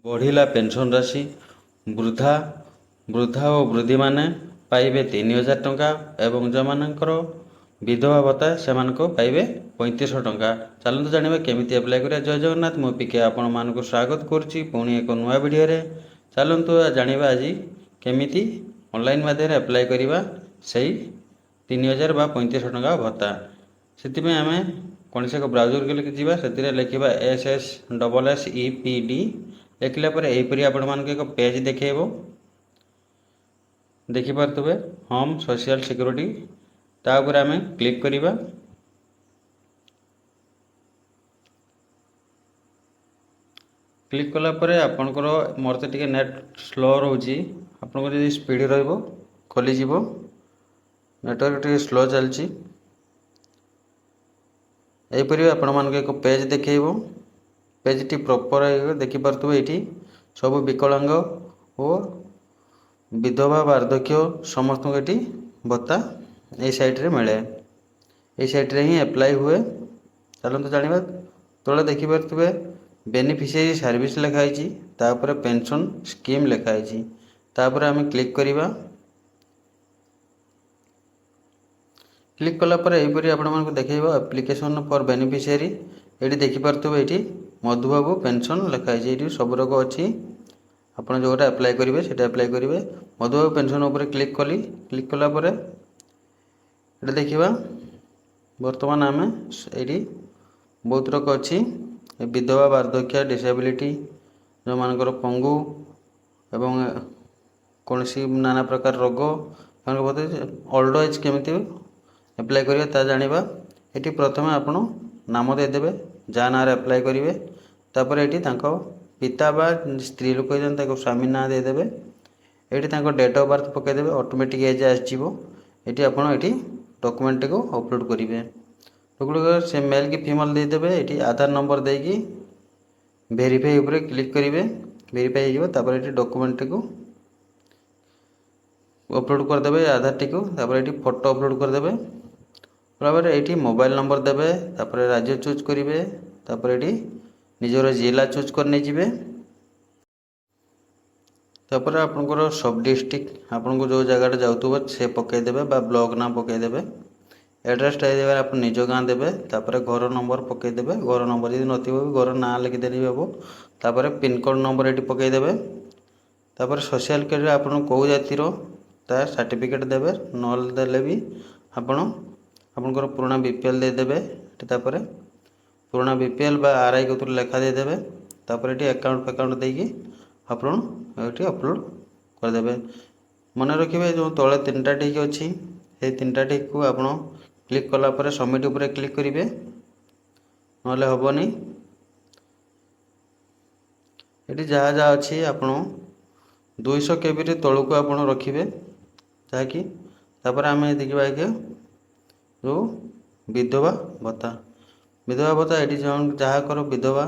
बढ़िला pension राशि वृद्धा वृद्धा और वृद्धि माने पाइबे 3000 टंका एवं जो मानकर विधवा भत्ता से पाइबे 3500 टंका। चलते जाना केमी अप्लाई करा। जय जगन्नाथ। मु पिके आपण मानक स्वागत करुच्ची पुणी एक नुआ वीडियो रे। चलतु जाना आज केमी ऑनलाइन माध्यम अप्लाई करवा से 3000 बा 3500 टंका भत्ता। से आम कौन से एक ब्राउजर के जावा से लिखा SSSSEPD लिखला यहीपरी आपण मान एक पेज देखेब देखिपे होम सोशल सिक्योरिटी तापर आम क्लिक करवा। क्लिक कलापर आपणकर मोर तो टी नेट स्लो रोचे आपंकर जब स्पीड रोली नेटवर्क टी स्लो चलती यहीपरी आपण मान एक पेज देखेब। पेज टी प्रॉपर देखिपे ये सब विकलांग और विधवा वार्धक्य समस्त ये भत्ता ये साइट्रे मिले। ये साइट्रे ही अप्लाई हुए। चलते जाना तले देखिपे बेनिफिशियरी सर्विस लिखाई तापर पेंशन स्कीम लिखाई तापर आम क्लिक करवा। क्लिक कलापर यहीपरी आपण देखेब एप्लिकेशन फॉर बेनिफिशियरी ये देखिपे ये मधुबाबू पेंशन लिखाई ये सब रोग अच्छी आपड़ जोटा अप्लाई करेंगे से अप्लाई करेंगे। मधुबाबू पेंशन उपर क्लिक कली। क्लिक कलापर ये देखा बर्तमान आम ये बहुत रोग अच्छी विधवा वार्धक्य डिसेबिलिटी जो मानकर पंगु एवं कौन सी नाना प्रकार रोग ओल्ड एज केमी अप्लाई करेंगे जाना। ये प्रथम आपण नाम देदेवे जहाँ ना अप्लाई करेंगे तापर ये पिता बा स्त्री लोक स्वामी ना देदेवे। ये डेट ऑफ बर्थ पकईदेवे ऑटोमेटिक एज आसो। ये आप डॉक्यूमेंट को अपलोड करेंगे। अपलोड से मेल कि फीमेल देदेवे। ये आधार नंबर देकी वेरीफाई उपर क्लिक करेंगे। वेरीफाई हो ये डॉक्यूमेंट को अपलोड करदे आधार टी को ये फोटो अपलोड करदे। बराबर ये मोबाइल नंबर देवे तापर राज्य चूज करेंगे तापर ये निजर जिला चूज करने जाए तापर आपंकर सब डिस्ट्रिक्ट आपन को जो जगह जाऊे से पकईदेवे ब्लॉक नाम पकईदेवे। एड्रेस टाइम आप निज गाँ देवे तापर घर नंबर पकईदेवे। घर नंबर यदि नथिबो घर ना लिखिदेवी हम तापर पिनकोड नंबर ये पकईदेवे। तापर सोशल सिक्योरिटी आपन कौ जातिर तार सर्टिफिकेट देवे नल देले भी आपणकर पुराना बीपीएल देदेवे। तापर पुराना बीपीएल बा आरआई को लेखा देदेवे तापर ये अकाउंट फेकाउंट देकी आपण ये अपलोड करदे। मन रखिए जो तले 3टा टिक अच्छी से 3टा टिक को आप क्लिक कलापर सबमिट उपर क्लिक करेंगे ना हेनी। ये जहाँ जहाँ अच्छी आप 200 KB तौक आप रखिए जहाँकि तापर आम देखा जो विधवा भत्ता ये जहाँ कर विधवा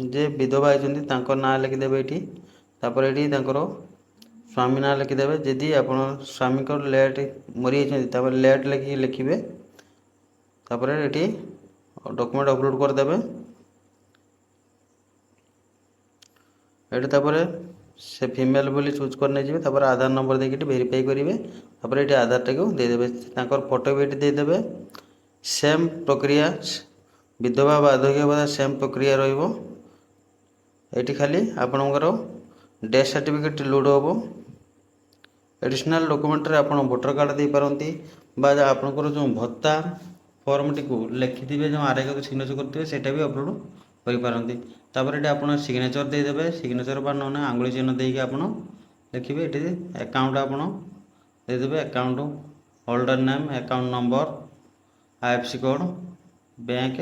जे विधवा होती ना लिखिदेवे। ये तापर ये स्वामी ना लिखिदेवे। जदि आप स्वामी को लेट मरी जाती लेट लिखिए तापर ये डॉक्यूमेंट अपलोड करदे। ये तापर से फीमेल बोली चूज करने जी तापर आधार नंबर देके वेरीफाई करेंगे तापर ये आधार टी को देदेवे फोटो भी देदेवे। सेम प्रक्रिया विधवा वार्धक्य सेम प्रक्रिया रही खाली आपणकर डेथ सर्टिफिकेट लोड हम। एडिशनल डॉक्यूमेंट रे आपण वोटर कार्ड दे पारंती बा आपणकर जो भत्ता फॉर्म टी को लिखिथे जो आरआई को सिग्नेचर करते सेटा भी अपलोड कर पारंती। तापर ये आपण सिग्नेचर देदेवे सिग्नेचर बा ना आंगुली चिन्ह देके आप लिखिए। ये अकाउंट आप देदेवे account holder name account number IFSC code bank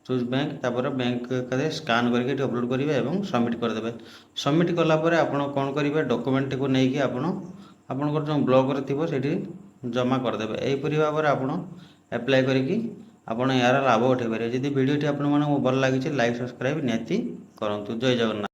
choose bank तापर बैंक स्कान करके अपलोड करेंगे और सबमिट करदे। सबमिट कलापर आप कौन करेंगे डॉक्यूमेंट को लेकिन आपणकर जो ब्लॉक थी जमा करदे। यहीपरी भाव में आप अप्लाई करी यार लाभ उठे पारे। जदि वीडियो आपको भल लगी लाइक सब्सक्राइब निहाती करूँ। जय जगन्नाथ।